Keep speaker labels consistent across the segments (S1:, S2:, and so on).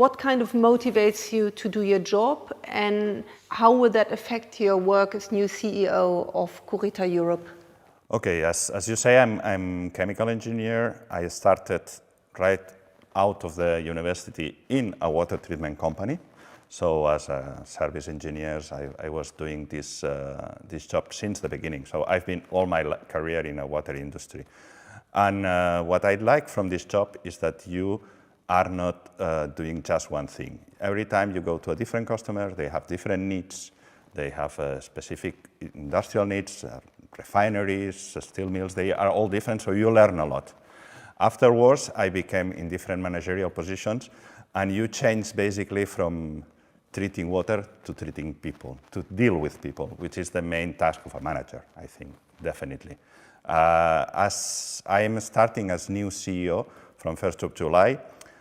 S1: what kind of motivates you to do your job, and how will that affect your work as new CEO of Kurita Europe?
S2: Okay, as you say, I'm chemical engineer. I started right out of the university in a water treatment company. So as a service engineer, I was doing this job since the beginning. So I've been all my career in the water industry. And what I like from this job is that you are not doing just one thing. Every time you go to a different customer, they have different needs. They have specific industrial needs, refineries, steel mills, they are all different, so you learn a lot. Afterwards, I became in different managerial positions, and you change basically from treating water to treating people, to deal with people, which is the main task of a manager, I think, definitely. As I am starting as new CEO from 1st of July,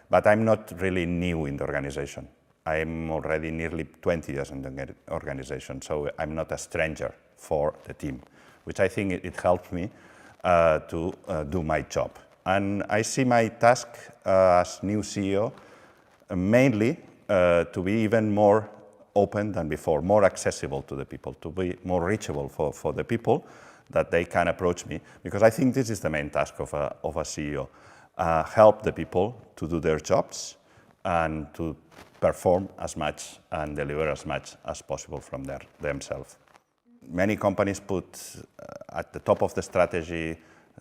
S2: but I'm not really new in the organization. I'm already nearly 20 years in the organization, so I'm not a stranger for the team, which I think it helps me to do my job. And I see my task as new CEO mainly to be even more open than before, more accessible to the people, to be more reachable for the people, that they can approach me, because I think this is the main task of a CEO. Help the people to do their jobs and to perform as much and deliver as much as possible from themselves. Many companies put at the top of the strategy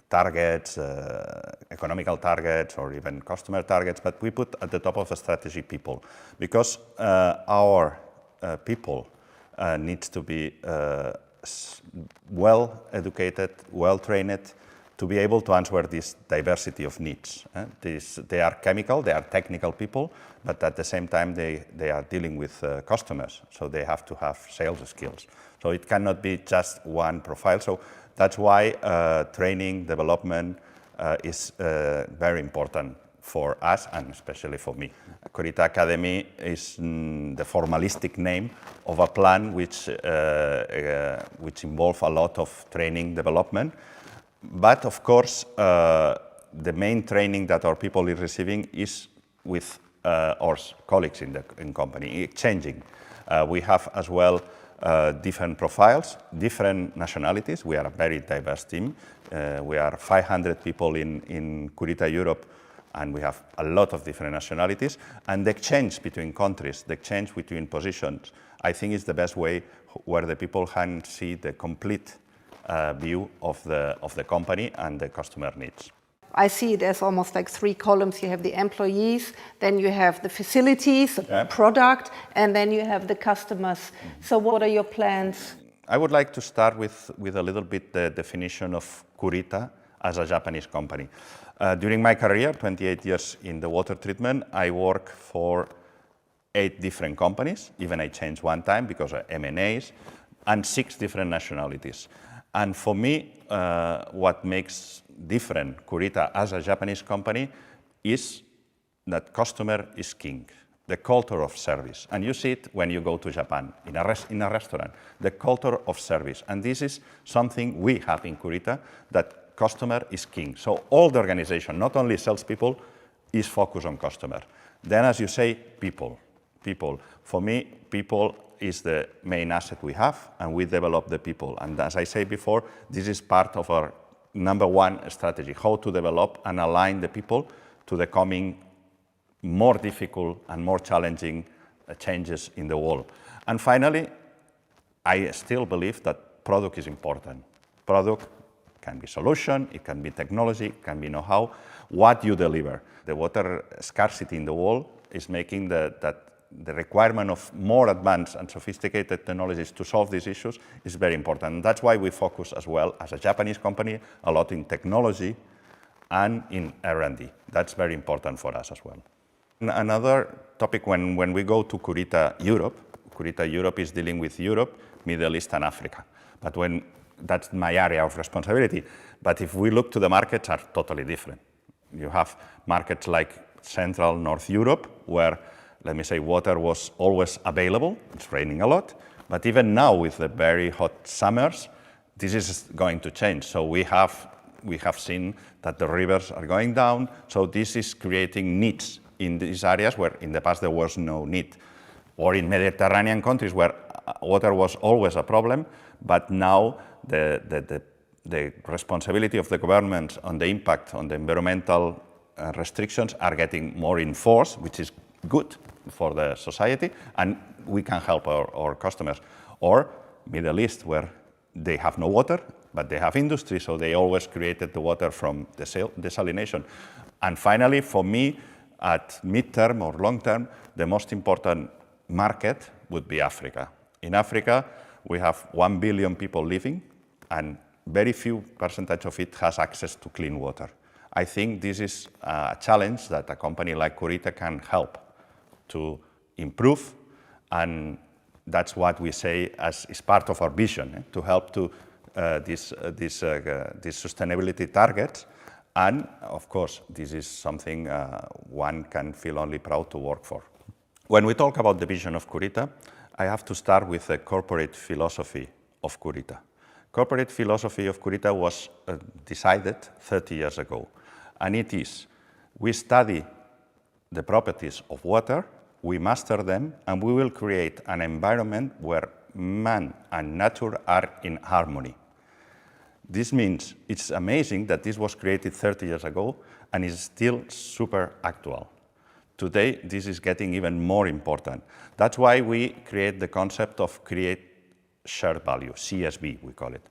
S2: targets, economical targets, or even customer targets, but we put at the top of the strategy people, because our people needs to be well educated, well trained, to be able to answer this diversity of needs. They are chemical, they are technical people, but at the same time they are dealing with customers, so they have to have sales skills. So it cannot be just one profile. So that's why training, development is very important for us, and especially for me. Kurita Academy is the formalistic name of a plan which involves a lot of training development. But of course, the main training that our people is receiving is with our colleagues in the company, exchanging. We have as well different profiles, different nationalities. We are a very diverse team. We are 500 people in Kurita Europe, and we have a lot of different nationalities. And the exchange between countries, the exchange between positions, I think is the best way where the people can see the complete view of the company and the customer needs.
S1: I see it as almost like three columns. You have the employees, then you have the facilities, the product, and then you have the customers. So what are your plans?
S2: I would like to start with a little bit the definition of Kurita as a Japanese company. During my career, 28 years in the water treatment, I work for 8 different companies. Even I changed one time because of M&As, and 6 different nationalities. And for me, what makes different Kurita as a Japanese company is that customer is king, the culture of service. And you see it when you go to Japan, in a restaurant, the culture of service. And this is something we have in Kurita, that customer is king. So all the organization, not only salespeople, is focused on customer. Then, as you say, people. For me, people is the main asset we have, and we develop the people. And as I said before, this is part of our #1 strategy, how to develop and align the people to the coming more difficult and more challenging changes in the world. And finally, I still believe that product is important. Product can be solution, it can be technology, it can be know-how, what you deliver. The water scarcity in the world is making that the requirement of more advanced and sophisticated technologies to solve these issues is very important. And that's why we focus as well, as a Japanese company, a lot in technology and in R&D. That's very important for us as well. Another topic, when we go to Kurita Europe is dealing with Europe, Middle East and Africa. But that's my area of responsibility. But if we look to the markets, are totally different. You have markets like Central North Europe, where, let me say, water was always available. It's raining a lot. But even now, with the very hot summers, this is going to change. So we have seen that the rivers are going down. So this is creating needs in these areas where in the past there was no need, or in Mediterranean countries where water was always a problem, but now the responsibility of the governments on the impact on the environmental restrictions are getting more enforced, which is good for the society, and we can help our customers. Or Middle East, where they have no water, but they have industry, so they always created the water from desalination. And finally, for me, at mid-term or long-term, the most important market would be Africa. In Africa, we have 1 billion people living, and very few percentage of it has access to clean water. I think this is a challenge that a company like Kurita can help to improve, and that's what we say as is part of our vision, to help to these sustainability targets. And of course, this is something one can feel only proud to work for. When we talk about the vision of Kurita, I have to start with the corporate philosophy of Kurita. Corporate philosophy of Kurita was decided 30 years ago, and it is, we study the properties of water, we master them, and we will create an environment where man and nature are in harmony. This means it's amazing that this was created 30 years ago and is still super actual. Today, this is getting even more important. That's why we create the concept of create shared value, CSV, we call it.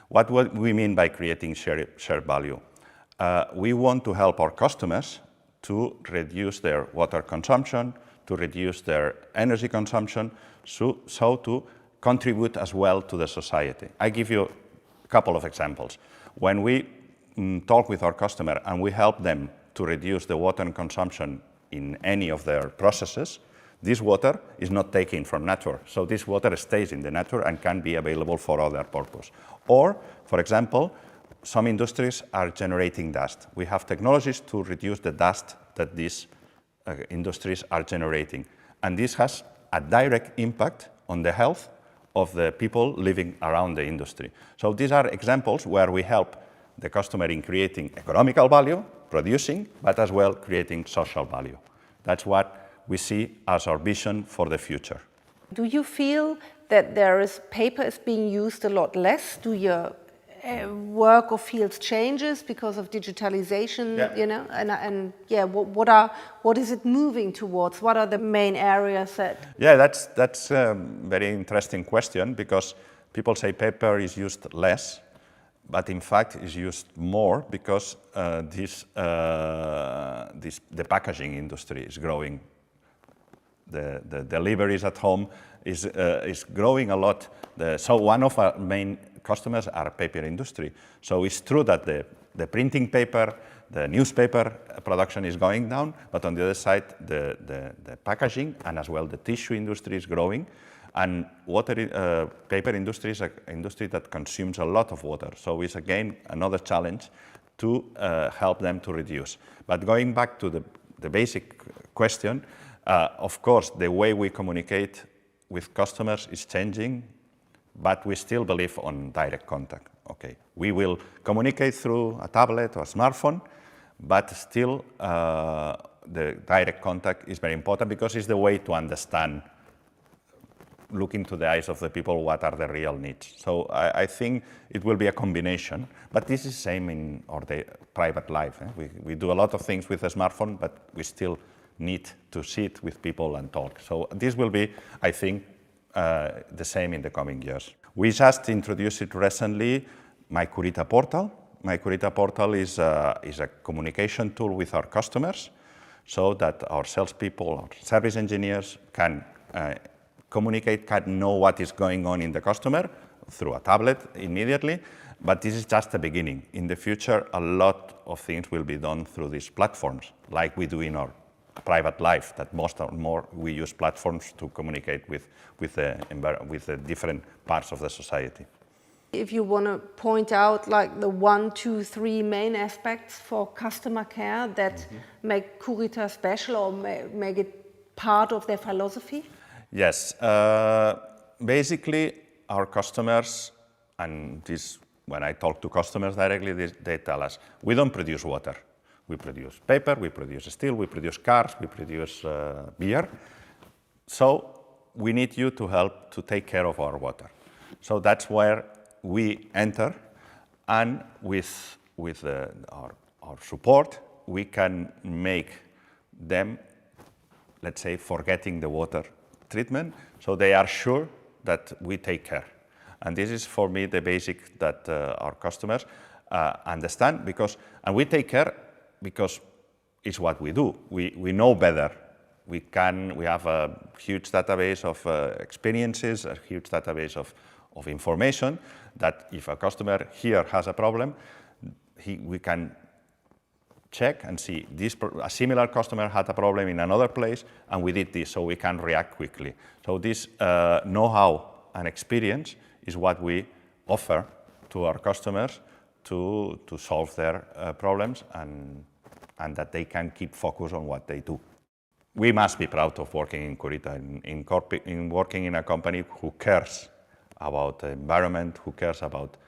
S2: What we mean by creating shared value? We want to help our customers to reduce their water consumption, to reduce their energy consumption, so to contribute as well to the society. I give you a couple of examples. When we talk with our customer and we help them to reduce the water consumption in any of their processes, this water is not taken from nature. So this water stays in the nature and can be available for other purpose. Or, for example, some industries are generating dust. We have technologies to reduce the dust that these industries are generating. And this has a direct impact on the health of the people living around the industry. So these are examples where we help the customer in creating economical value, producing, but as well creating social value. That's what we see as our vision for the future.
S1: Do you feel that paper is being used a lot less? Do your work or fields changes because of digitalization?
S2: Yeah.
S1: You know, and yeah, what is it moving towards? What are the main areas that?
S2: Yeah, that's a very interesting question, because people say paper is used less, but in fact is used more because the packaging industry is growing. The deliveries at home is growing a lot. So one of our main customers are paper industry. So it's true that the printing paper, the newspaper production is going down, but on the other side, the packaging and as well the tissue industry is growing. And paper industry is an industry that consumes a lot of water. So it's again another challenge to help them to reduce. But going back to the basic question, of course, the way we communicate with customers is changing, but we still believe on direct contact. Okay, we will communicate through a tablet or a smartphone, but still the direct contact is very important because it's the way to understand, look into the eyes of the people, what are the real needs. So I think it will be a combination, but this is the same in our private life. We do a lot of things with a smartphone, but we still need to sit with people and talk. So this will be, I think, the same in the coming years. We just introduced it recently, My Kurita Portal. My Kurita Portal is a communication tool with our customers so that our salespeople, our service engineers can communicate, can know what is going on in the customer through a tablet immediately. But this is just the beginning. In the future, a lot of things will be done through these platforms, like we do in our private life, that more we use platforms to communicate with the different parts of the society.
S1: If you want to point out like the 1, 2, 3 main aspects for customer care that make Kurita special or make it part of their philosophy?
S2: Yes, basically our customers, and this when I talk to customers directly, they tell us, we don't produce water. We produce paper, we produce steel, we produce cars, we produce beer. So we need you to help to take care of our water. So that's where we enter, and with our support, we can make them, let's say, forgetting the water treatment, so they are sure that we take care. And this is, for me, the basic that our customers understand, and we take care because it's what we do. We know better. We have a huge database of experiences, a huge database of information, that if a customer here has a problem, we can check and see a similar customer had a problem in another place, and we did this, so we can react quickly. So this know-how and experience is what we offer to our customers to solve their problems, and that they can keep focus on what they do. We must be proud of working in Kurita, in working in a company who cares about the environment, who cares about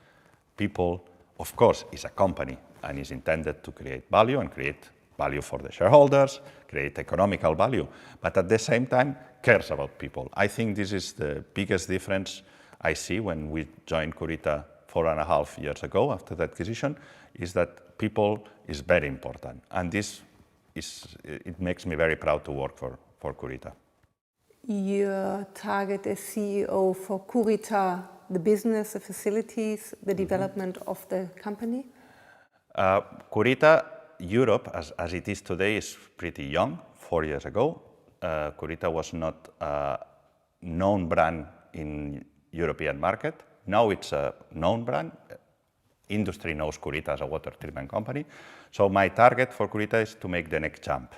S2: people. Of course, it's a company and is intended to create value and create value for the shareholders, create economical value, but at the same time cares about people. I think this is the biggest difference I see when we joined Kurita 4.5 years ago after the acquisition, is that people is very important. And it makes me very proud to work for Kurita.
S1: Your target as CEO for Kurita, the business, the facilities, the development of the company?
S2: Kurita, Europe, as it is today, is pretty young. 4 years ago, Kurita was not a known brand in European market. Now it's a known brand. Industry knows Kurita as a water treatment company. So my target for Kurita is to make the next jump,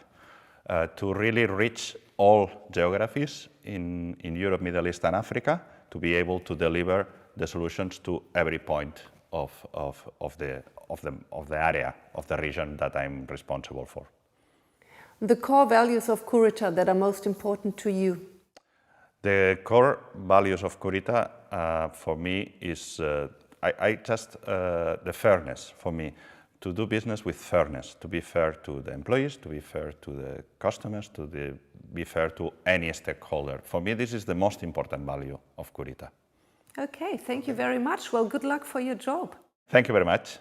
S2: to really reach all geographies in Europe, Middle East, and Africa, to be able to deliver the solutions to every point of the area, of the region that I'm responsible for.
S1: The core values of Kurita that are most important to you?
S2: The core values of Kurita for me is the fairness for me, to do business with fairness, to be fair to the employees, to be fair to the customers, be fair to any stakeholder. For me, this is the most important value of Kurita.
S1: Okay, thank you very much. Well, good luck for your job.
S2: Thank you very much.